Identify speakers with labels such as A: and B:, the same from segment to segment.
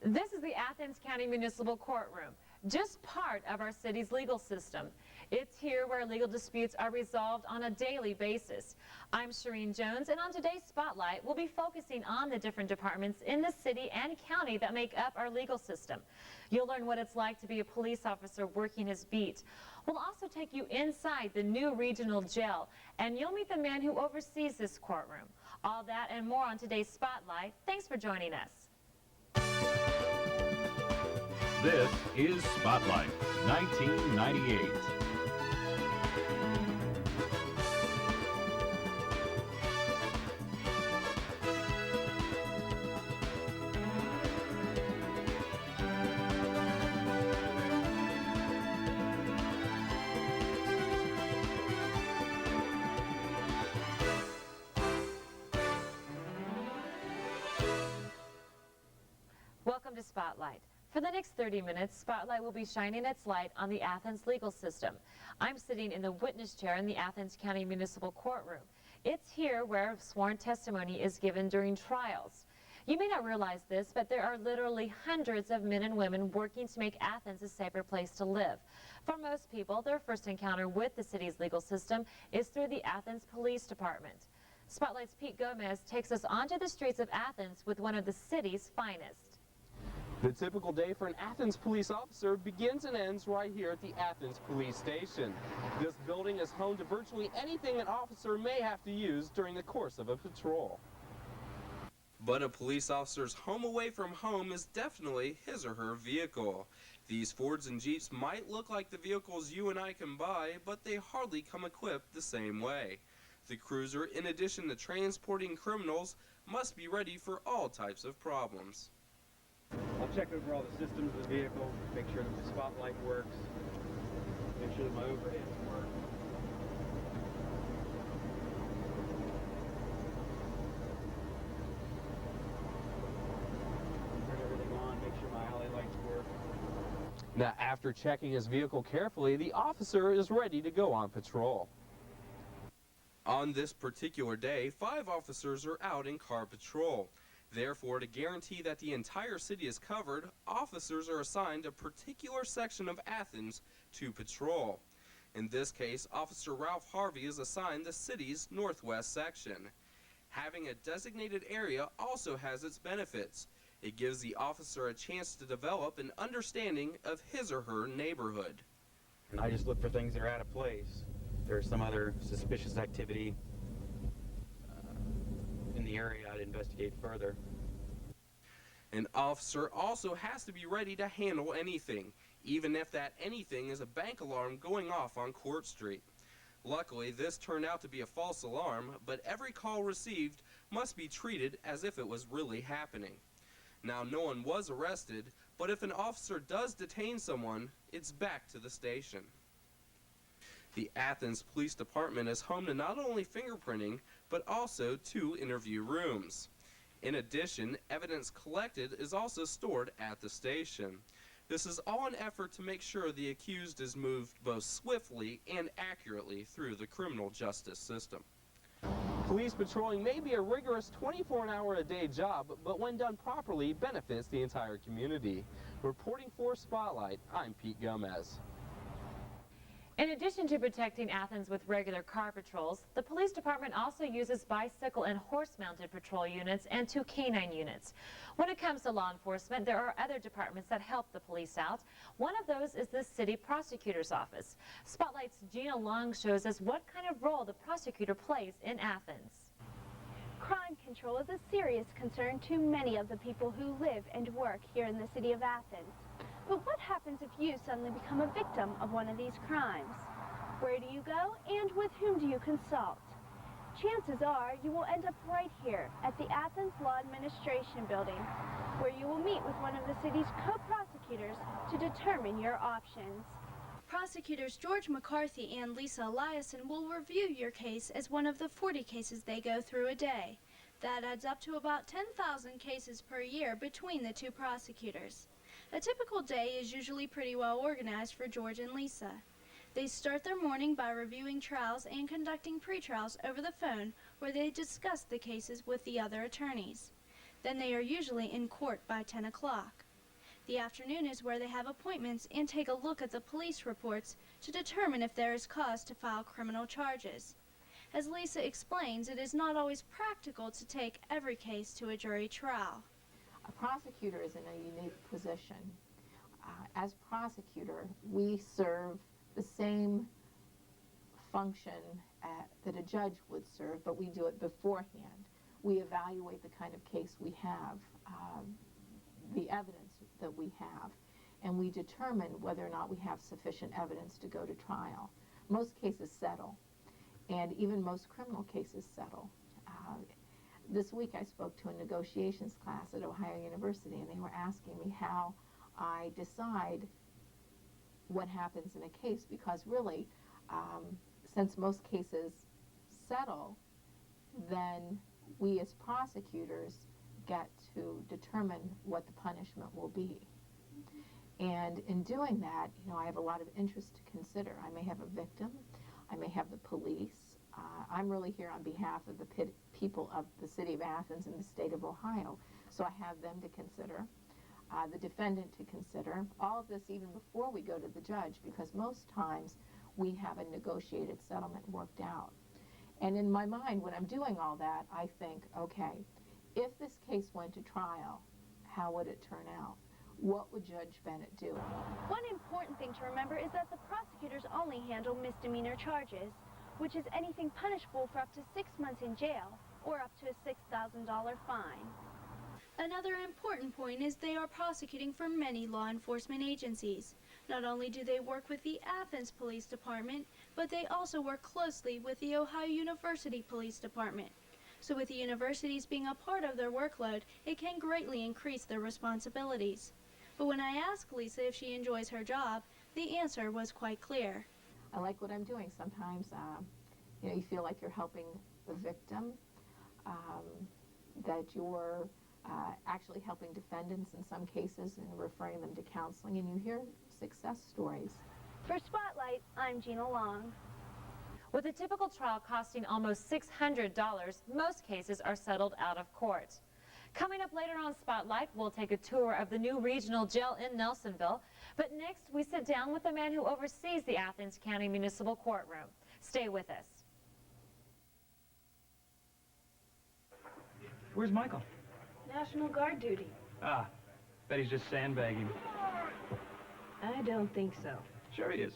A: This is the Athens County Municipal Courtroom, just part of our city's legal system. It's here where legal disputes are resolved on a daily basis. I'm Shireen Jones, and on today's Spotlight, we'll be focusing on the different departments in the city and county that make up our legal system. You'll learn what it's like to be a police officer working his beat. We'll also take you inside the new regional jail, and you'll meet the man who oversees this courtroom. All that and more on today's Spotlight. Thanks for joining us.
B: This is Spotlight 1998.
A: Welcome to Spotlight. For the next 30 minutes, Spotlight will be shining its light on the Athens legal system. I'm sitting in the witness chair in the Athens County Municipal Courtroom. It's here where sworn testimony is given during trials. You may not realize this, but there are literally hundreds of men and women working to make Athens a safer place to live. For most people, their first encounter with the city's legal system is through the Athens Police Department. Spotlight's Pete Gomez takes us onto the streets of Athens with one of the city's finest.
C: The typical day for an Athens police officer begins and ends right here at the Athens Police Station. This building is home to virtually anything an officer may have to use during the course of a patrol. But a police officer's home away from home is definitely his or her vehicle. These Fords and Jeeps might look like the vehicles you and I can buy, but they hardly come equipped the same way. The cruiser, in addition to transporting criminals, must be ready for all types of problems.
D: I'll check over all the systems of the vehicle, make sure that the spotlight works, make sure that my overheads work. Turn everything on, make sure my alley lights work.
C: Now, after checking his vehicle carefully, the officer is ready to go on patrol. On this particular day, 5 officers are out in car patrol. Therefore, to guarantee that the entire city is covered, officers are assigned a particular section of Athens to patrol. In this case, Officer Ralph Harvey is assigned the city's northwest section. Having a designated area also has its benefits. It gives the officer a chance to develop an understanding of his or her neighborhood.
D: And I just look for things that are out of place. If there's some other suspicious activity in the area, I'd investigate further.
C: An officer also has to be ready to handle anything, even if that anything is a bank alarm going off on Court Street. Luckily, this turned out to be a false alarm, but every call received must be treated as if it was really happening. Now, no one was arrested, but if an officer does detain someone, it's back to the station. The Athens Police Department is home to not only fingerprinting, but also 2 interview rooms. In addition, evidence collected is also stored at the station. This is all an effort to make sure the accused is moved both swiftly and accurately through the criminal justice system. Police patrolling may be a rigorous 24-hour-a-day job, but when done properly, benefits the entire community. Reporting for Spotlight, I'm Pete Gomez.
A: In addition to protecting Athens with regular car patrols, the police department also uses bicycle and horse-mounted patrol units and 2 canine units. When it comes to law enforcement, there are other departments that help the police out. One of those is the city prosecutor's office. Spotlight's Gina Long shows us what kind of role the prosecutor plays in Athens.
E: Crime control is a serious concern to many of the people who live and work here in the city of Athens. But what happens if you suddenly become a victim of one of these crimes? Where do you go and with whom do you consult? Chances are you will end up right here at the Athens Law Administration Building, where you will meet with one of the city's co-prosecutors to determine your options.
F: Prosecutors George McCarthy and Lisa Eliason will review your case as one of the 40 cases they go through a day. That adds up to about 10,000 cases per year between the 2 prosecutors. A typical day is usually pretty well organized for George and Lisa. They start their morning by reviewing trials and conducting pre-trials over the phone, where they discuss the cases with the other attorneys. Then they are usually in court by 10 o'clock. The afternoon is where they have appointments and take a look at the police reports to determine if there is cause to file criminal charges. As Lisa explains, it is not always practical to take every case to a jury trial.
G: A prosecutor is in a unique position. As prosecutor, we serve the same function that a judge would serve, but we do it beforehand. We evaluate the kind of case we have, the evidence that we have, and we determine whether or not we have sufficient evidence to go to trial. Most cases settle, and even most criminal cases settle. This week I spoke to a negotiations class at Ohio University, and they were asking me how I decide what happens in a case, because really, since most cases settle, then we as prosecutors get to determine what the punishment will be. And in doing that, I have a lot of interest to consider. I may have a victim, I may have the police. I'm really here on behalf of the people of the city of Athens and the state of Ohio, so I have them to consider, the defendant to consider, all of this even before we go to the judge, because most times we have a negotiated settlement worked out. And in my mind, when I'm doing all that, I think, okay, if this case went to trial, how would it turn out? What would Judge Bennett do?
E: One important thing to remember is that the prosecutors only handle misdemeanor charges, which is anything punishable for up to 6 months in jail or up to a $6,000 fine.
F: Another important point is they are prosecuting for many law enforcement agencies. Not only do they work with the Athens Police Department, but they also work closely with the Ohio University Police Department. So with the universities being a part of their workload, it can greatly increase their responsibilities. But when I asked Lisa if she enjoys her job, the answer was quite clear.
G: I like what I'm doing. Sometimes, you feel like you're helping the victim, that you're actually helping defendants in some cases and referring them to counseling, and you hear success stories.
E: For Spotlight, I'm Gina Long.
A: With a typical trial costing almost $600, most cases are settled out of court. Coming up later on Spotlight, we'll take a tour of the new regional jail in Nelsonville. But next, we sit down with the man who oversees the Athens County Municipal Courtroom. Stay with us.
D: Where's Michael?
H: National Guard duty.
D: Ah, bet he's just sandbagging.
H: I don't think so.
D: Sure he is.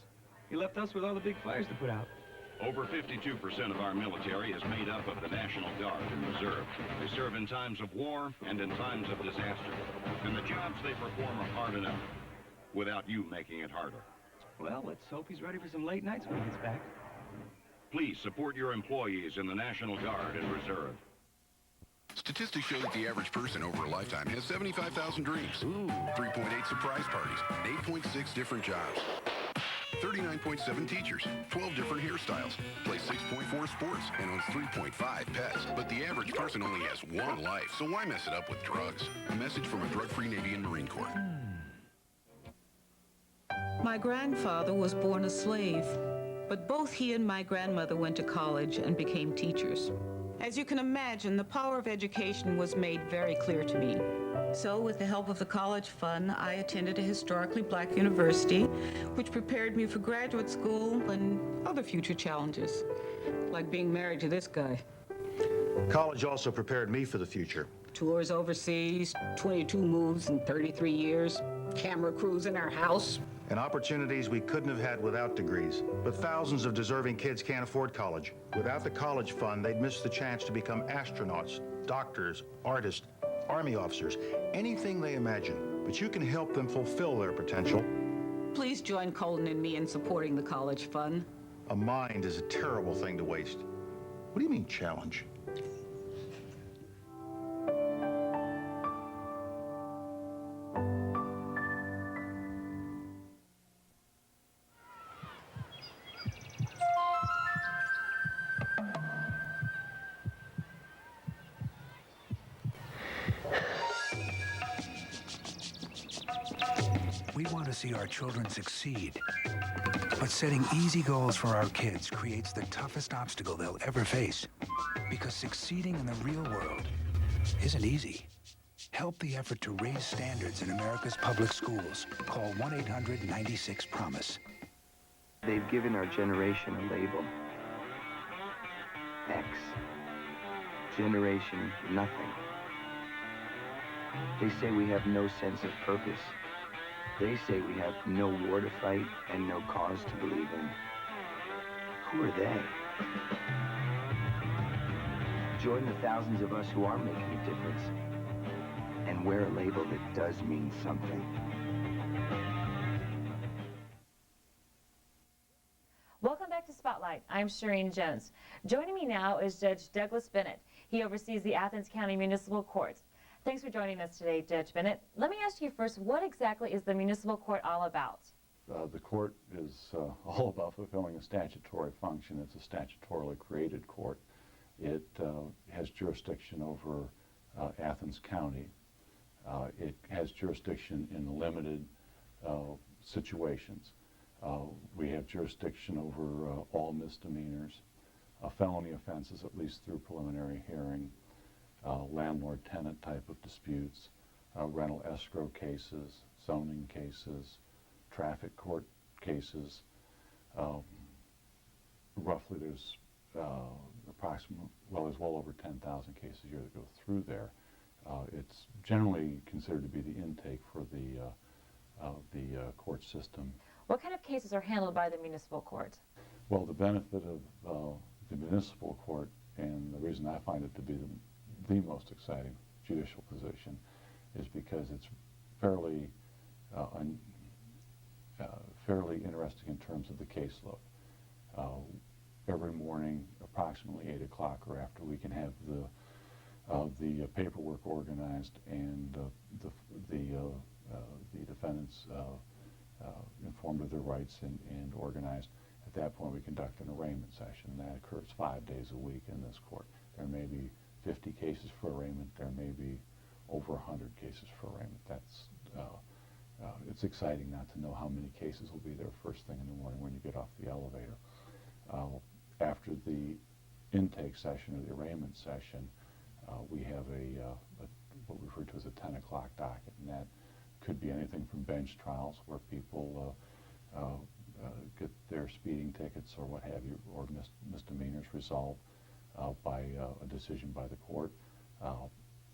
D: He left us with all the big fires to put out.
B: Over 52% of our military is made up of the National Guard and Reserve. They serve in times of war and in times of disaster. And the jobs they perform are hard enough, without you making it harder.
D: Well, let's hope he's ready for some late nights when he gets back.
B: Please support your employees in the National Guard and Reserve.
I: Statistics show that the average person over a lifetime has 75,000 dreams. 3.8 surprise parties, 8.6 different jobs. 39.7 teachers, 12 different hairstyles, plays 6.4 sports, and owns 3.5 pets. But the average person only has one life, so why mess it up with drugs? A message from a drug-free Navy and Marine Corps.
J: My grandfather was born a slave, but both he and my grandmother went to college and became teachers. As you can imagine, the power of education was made very clear to me. So with the help of the college fund, I attended a historically black university, which prepared me for graduate school and other future challenges, like being married to this guy.
K: College also prepared me for the future.
J: Tours overseas, 22 moves in 33 years, camera crews in our house.
K: And opportunities we couldn't have had without degrees. But thousands of deserving kids can't afford college. Without the college fund, they'd miss the chance to become astronauts, doctors, artists, Army officers, anything they imagine. But you can help them fulfill their potential.
J: Please join Colin and me in supporting the college fund.
K: A mind is a terrible thing to waste. What do you mean, challenge?
L: We want to see our children succeed. But setting easy goals for our kids creates the toughest obstacle they'll ever face. Because succeeding in the real world isn't easy. Help the effort to raise standards in America's public schools. Call 1-800-96-PROMISE.
M: They've given our generation a label. X. Generation nothing. They say we have no sense of purpose. They say we have no war to fight and no cause to believe in. Who are they? Join the thousands of us who are making a difference and wear a label that does mean something.
A: Welcome back to Spotlight. I'm Shireen Jones. Joining me now is Judge Douglas Bennett. He oversees the Athens County Municipal Court. Thanks for joining us today, Judge Bennett. Let me ask you first, what exactly is the municipal court all about?
N: The court is all about fulfilling a statutory function. It's a statutorily created court. It has jurisdiction over Athens County. It has jurisdiction in limited situations. We have jurisdiction over all misdemeanors, felony offenses, at least through preliminary hearing, landlord-tenant type of disputes, rental escrow cases, zoning cases, traffic court cases. Roughly there's there's well over 10,000 cases a year that go through there. It's generally considered to be the intake for the court system.
A: What kind of cases are handled by the municipal court?
N: Well, the benefit of the municipal court, and the reason I find it to be the most exciting judicial position, is because it's fairly interesting in terms of the caseload. Every morning, approximately 8 o'clock or after, we can have the paperwork organized and the defendants informed of their rights and organized. At that point, we conduct an arraignment session. That occurs 5 days a week in this court. There may be 50 cases for arraignment. There may be over 100 cases for arraignment. It's exciting not to know how many cases will be there first thing in the morning when you get off the elevator. After the intake session or the arraignment session, we have what we refer to as a 10 o'clock docket, and that could be anything from bench trials where people get their speeding tickets or what have you, or misdemeanors resolved by a decision by the court,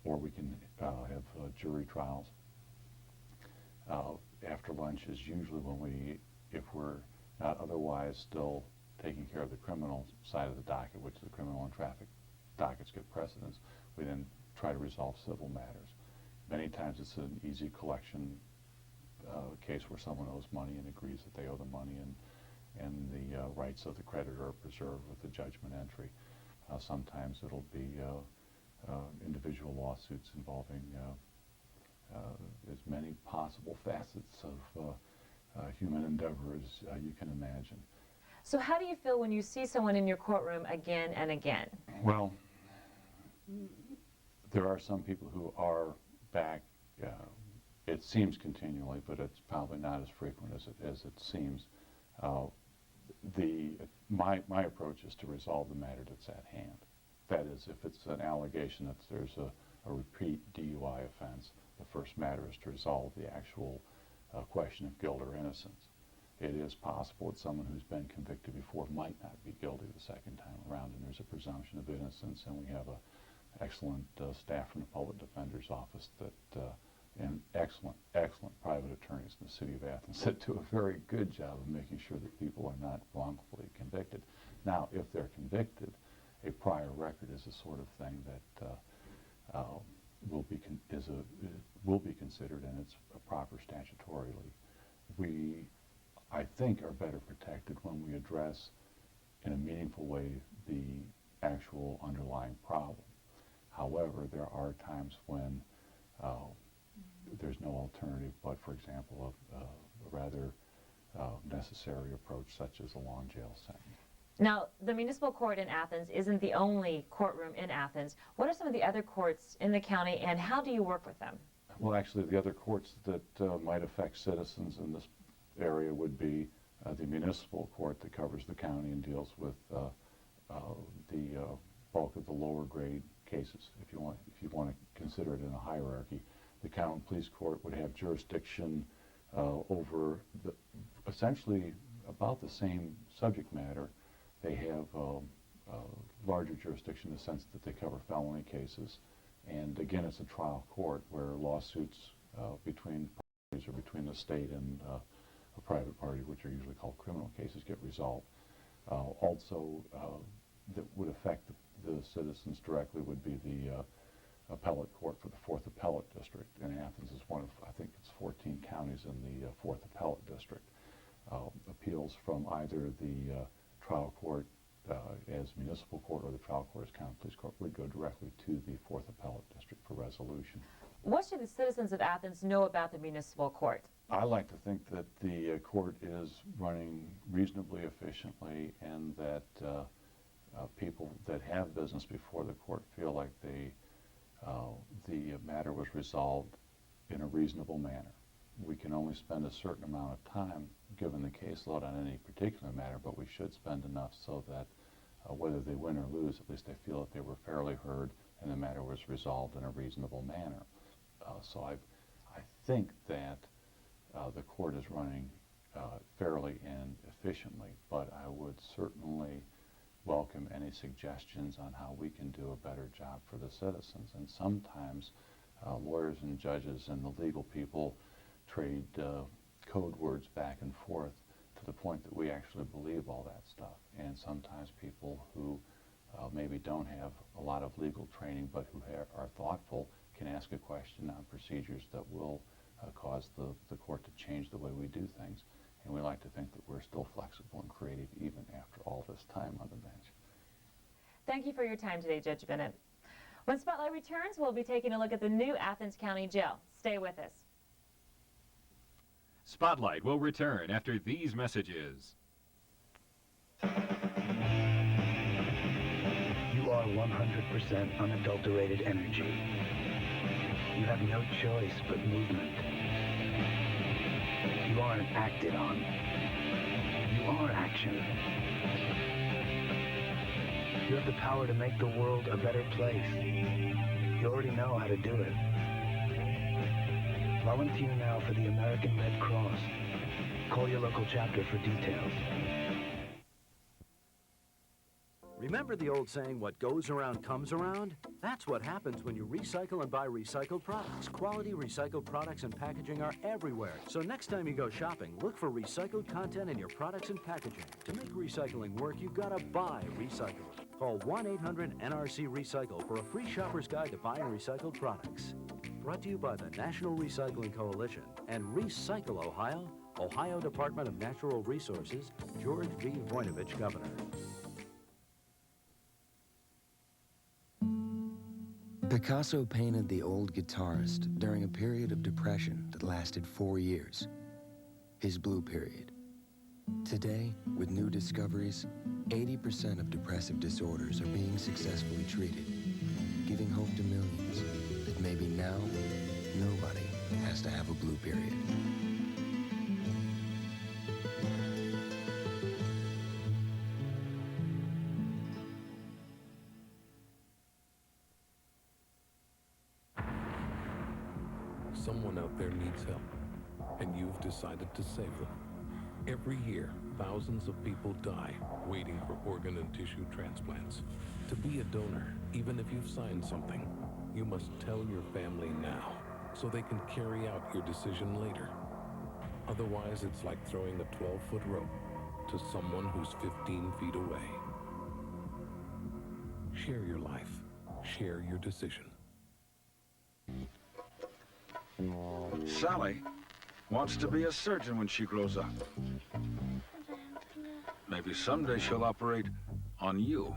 N: or we can have jury trials. After lunch is usually when if we're not otherwise still taking care of the criminal side of the docket, which the criminal and traffic dockets get precedence, we then try to resolve civil matters. Many times it's an easy collection case where someone owes money and agrees that they owe the money, and the rights of the creditor are preserved with the judgment entry. Sometimes it'll be individual lawsuits involving as many possible facets of human endeavor as you can imagine.
A: So how do you feel when you see someone in your courtroom again and again?
N: Well, there are some people who are back, it seems continually, but it's probably not as frequent as it seems. My approach is to resolve the matter that's at hand. That is, if it's an allegation that there's a repeat DUI offense, the first matter is to resolve the actual question of guilt or innocence. It is possible that someone who's been convicted before might not be guilty the second time around, and there's a presumption of innocence, and we have an excellent staff from the public defender's office and excellent private attorneys in the city of Athens that do a very good job of making sure that people are not wrongfully convicted. Now, if they're convicted, a prior record is the sort of thing that will be considered, and it's proper statutorily. We, I think, are better protected when we address in a meaningful way the actual underlying problem. However, there are times when there's no alternative but, for example, a rather necessary approach such as a long jail sentence.
A: Now, the municipal court in Athens isn't the only courtroom in Athens. What are some of the other courts in the county, and how do you work with them?
N: Well, actually, the other courts that might affect citizens in this area would be the municipal court that covers the county and deals with the bulk of the lower grade cases, if you want to consider it in a hierarchy. The county police court would have jurisdiction over essentially about the same subject matter. They have larger jurisdiction in the sense that they cover felony cases. And again, it's a trial court where lawsuits between parties or between the state and a private party, which are usually called criminal cases, get resolved. Also, that would affect the citizens directly would be the appellate court for the 4th Appellate District. And Athens is one of, I think it's 14 counties in the 4th Appellate District. Appeals from either the trial court as municipal court or the trial court as county police court would go directly to the 4th Appellate District for resolution.
A: What should the citizens of Athens know about the municipal court?
N: I like to think that the court is running reasonably efficiently and that people that have business before the court feel like the matter was resolved in a reasonable manner. We can only spend a certain amount of time given the caseload on any particular matter, but we should spend enough so that whether they win or lose, at least they feel that they were fairly heard and the matter was resolved in a reasonable manner. So I think that the court is running fairly and efficiently, but I would certainly welcome any suggestions on how we can do a better job for the citizens. And sometimes lawyers and judges and the legal people trade code words back and forth to the point that we actually believe all that stuff. And sometimes people who maybe don't have a lot of legal training but who are thoughtful can ask a question on procedures that will cause the court to change the way we do things. And we like to think that we're still flexible and creative even after all this time on the bench.
A: Thank you for your time today, Judge Bennett. When Spotlight returns, we'll be taking a look at the new Athens County Jail. Stay with us.
O: Spotlight will return after these messages.
P: You are 100% unadulterated energy. You have no choice but movement. You aren't acted on. You are action. You have the power to make the world a better place. You already know how to do it. Volunteer now for the American Red Cross. Call your local chapter for details.
Q: Remember the old saying, what goes around comes around? That's what happens when you recycle and buy recycled products. Quality recycled products and packaging are everywhere. So next time you go shopping, look for recycled content in your products and packaging. To make recycling work, you gotta buy recycled. Call 1-800-NRC-RECYCLE for a free shopper's guide to buying recycled products. Brought to you by the National Recycling Coalition and Recycle Ohio, Ohio Department of Natural Resources, George V. Voinovich, Governor.
R: Picasso painted the old guitarist during a period of depression that lasted 4 years, his blue period. Today, with new discoveries, 80% of depressive disorders are being successfully treated, giving hope to millions that maybe now, nobody has to have a blue period.
S: Someone out there needs help, and you've decided to save them. Every year, thousands of people die waiting for organ and tissue transplants. To be a donor, even if you've signed something, you must tell your family now so they can carry out your decision later. Otherwise, it's like throwing a 12-foot rope to someone who's 15 feet away. Share your life. Share your decision.
T: Sally wants to be a surgeon when she grows up. Maybe someday she'll operate on you.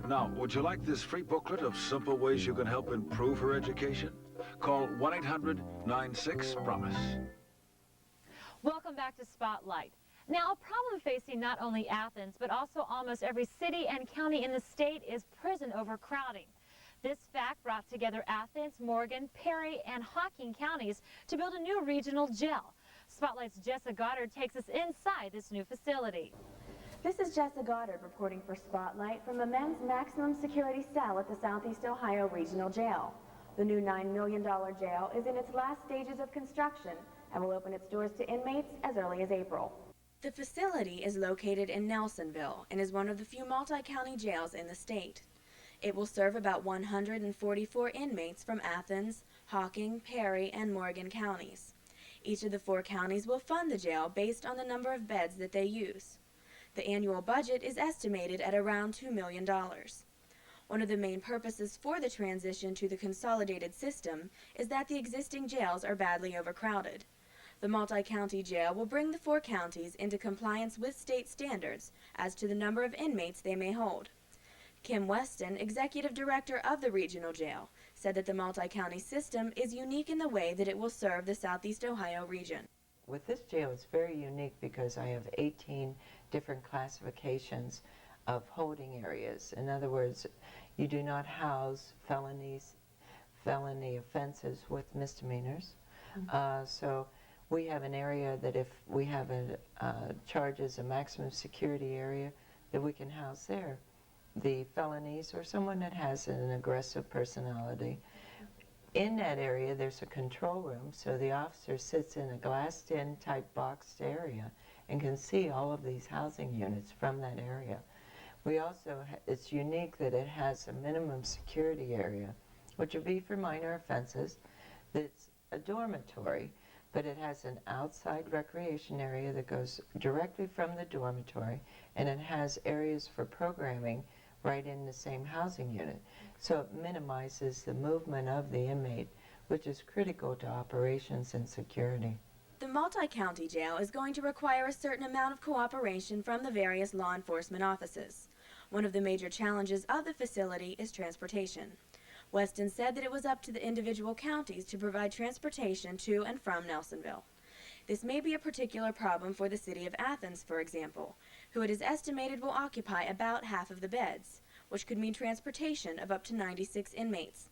T: Now, would you like this free booklet of simple ways you can help improve her education? Call 1-800-96-PROMISE.
A: Welcome back to Spotlight. Now, a problem facing not only Athens, but also almost every city and county in the state is prison overcrowding. This fact brought together Athens, Morgan, Perry, and Hocking counties to build a new regional jail. Spotlight's Jessa Goddard takes us inside this new facility.
U: This is Jessa Goddard reporting for Spotlight from a men's maximum security cell at the Southeast Ohio Regional Jail. The new $9 million jail is in its last stages of construction and will open its doors to inmates as early as April. The facility is located in Nelsonville and is one of the few multi-county jails in the state. It will serve about 144 inmates from Athens, Hocking, Perry, and Morgan counties. Each of the 4 counties will fund the jail based on the number of beds that they use. The annual budget is estimated at around $2 million. One of the main purposes for the transition to the consolidated system is that the existing jails are badly overcrowded. The multi-county jail will bring the 4 counties into compliance with state standards as to the number of inmates they may hold. Kim Weston, executive director of the regional jail, said that the multi-county system is unique in the way that it will serve the Southeast Ohio region.
C: With this jail, it's very unique because I have 18 different classifications of holding areas. In other words, you do not house felony offenses with misdemeanors. So we have an area that if we have charges a maximum security area, that we can house there the felonies or someone that has an aggressive personality. In that area, there's a control room, so the officer sits in a glassed-in type boxed area and can see all of these housing units from that area. We also, it's unique that it has a minimum security area, which would be for minor offenses. That's a dormitory, but it has an outside recreation area that goes directly from the dormitory, and it has areas for programming right in the same housing unit. So it minimizes the movement of the inmate, which is critical to operations and security.
U: The multi-county jail is going to require a certain amount of cooperation from the various law enforcement offices. One of the major challenges of the facility is transportation. Weston said that it was up to the individual counties to provide transportation to and from Nelsonville. This may be a particular problem for the city of Athens, for example, who it is estimated will occupy about half of the beds, which could mean transportation of up to 96 inmates.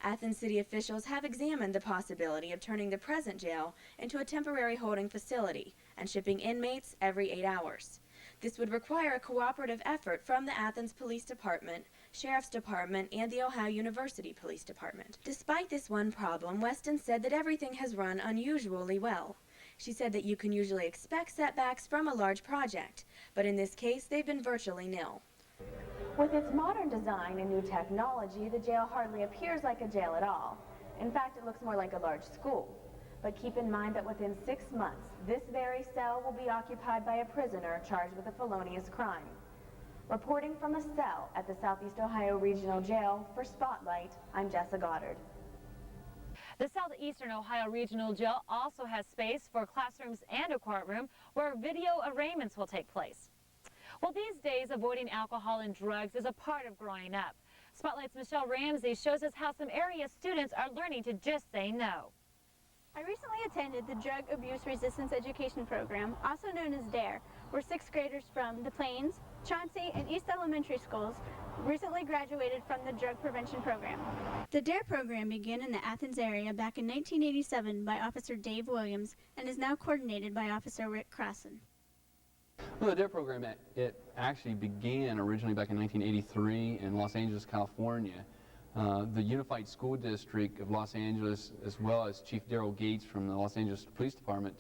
U: Athens city officials have examined the possibility of turning the present jail into a temporary holding facility and shipping inmates every 8 hours. This would require a cooperative effort from the Athens Police Department, Sheriff's Department, and the Ohio University Police Department. Despite this one problem, Weston said that everything has run unusually well. She said that you can usually expect setbacks from a large project, but in this case, they've been virtually nil. With its modern design and new technology, the jail hardly appears like a jail at all. In fact, it looks more like a large school. But keep in mind that within 6 months, this very cell will be occupied by a prisoner charged with a felonious crime. Reporting from a cell at the Southeast Ohio Regional Jail, for Spotlight, I'm Jessa Goddard.
A: The Southeastern Ohio Regional Jail also has space for classrooms and a courtroom where video arraignments will take place. Well, these days, avoiding alcohol and drugs is a part of growing up. Spotlight's Michelle Ramsey shows us how some area students are learning to just say no.
E: I recently attended the Drug Abuse Resistance Education Program, also known as DARE, where 6th graders from the Plains, Chauncey, and East Elementary Schools recently graduated from the drug prevention program.
F: The DARE program began in the Athens area back in 1987 by Officer Dave Williams and is now coordinated by Officer Rick Crossan.
V: Well, the DARE program, it actually began originally back in 1983 in Los Angeles, California. The Unified School District of Los Angeles, as well as Chief Darrell Gates from the Los Angeles Police Department,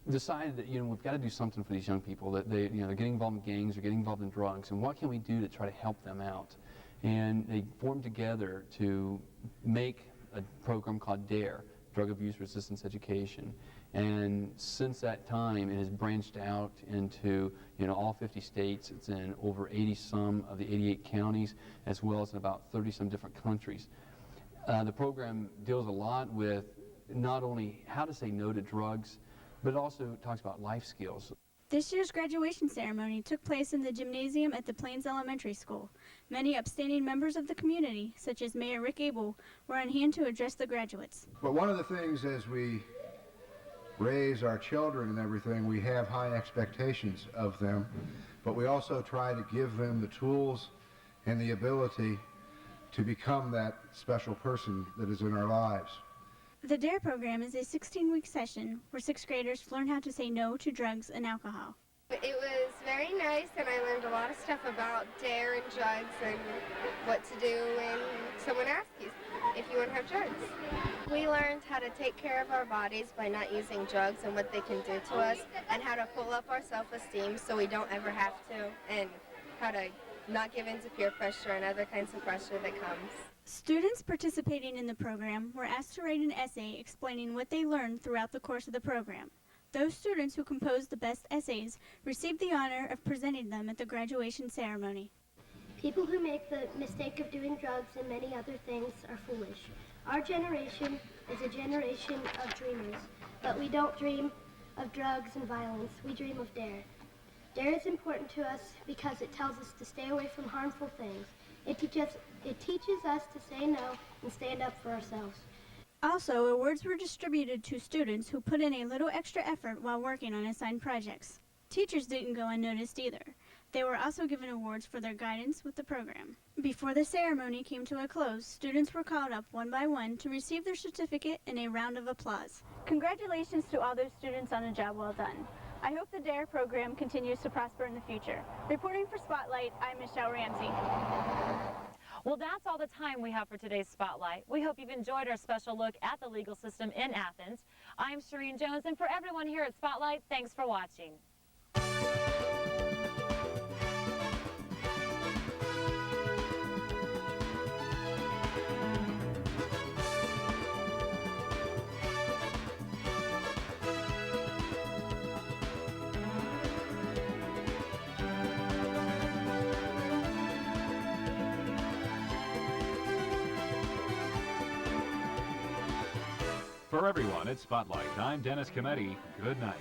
V: decided that, we've got to do something for these young people, that they're getting involved in gangs, they're getting involved in drugs, and what can we do to try to help them out? And they formed together to make a program called DARE, Drug Abuse Resistance Education. And since that time, it has branched out into, all 50 states. It's in over 80-some of the 88 counties, as well as in about 30-some different countries. The program deals a lot with not only how to say no to drugs, but it also talks about life skills.
F: This year's graduation ceremony took place in the gymnasium at the Plains Elementary School. Many upstanding members of the community, such as Mayor Rick Abel, were on hand to address the graduates.
W: But one of the things as we raise our children and everything, we have high expectations of them, but we also try to give them the tools and the ability to become that special person that is in our lives.
F: The DARE program is a 16-week session where 6th graders learn how to say no to drugs and alcohol.
X: It was very nice, and I learned a lot of stuff about DARE and drugs and what to do when someone asks you if you want don't have drugs. We learned how to take care of our bodies by not using drugs and what they can do to us, and how to pull up our self-esteem so we don't ever have to, and how to not give in to peer pressure and other kinds of pressure that comes.
B: Students participating in the program were asked to write an essay explaining what they learned throughout the course of the program. Those students who composed the best essays received the honor of presenting them at the graduation ceremony.
D: People who make the mistake of doing drugs and many other things are foolish. Our generation is a generation of dreamers, but we don't dream of drugs and violence. We dream of dare. Dare is important to us because it tells us to stay away from harmful things. It teaches us to say no and stand up for ourselves.
B: Also, awards were distributed to students who put in a little extra effort while working on assigned projects. Teachers didn't go unnoticed either. They were also given awards for their guidance with the program. Before the ceremony came to a close, students were called up one by one to receive their certificate and a round of applause. Congratulations to all those students on a job well done. I hope the DARE program continues to prosper in the future. Reporting for Spotlight, I'm Michelle Ramsey.
A: Well, that's all the time we have for today's Spotlight. We hope you've enjoyed our special look at the legal system in Athens. I'm Shireen Jones, and for everyone here at Spotlight, thanks for watching.
O: For everyone at Spotlight, I'm Dennis Cometti. Good night.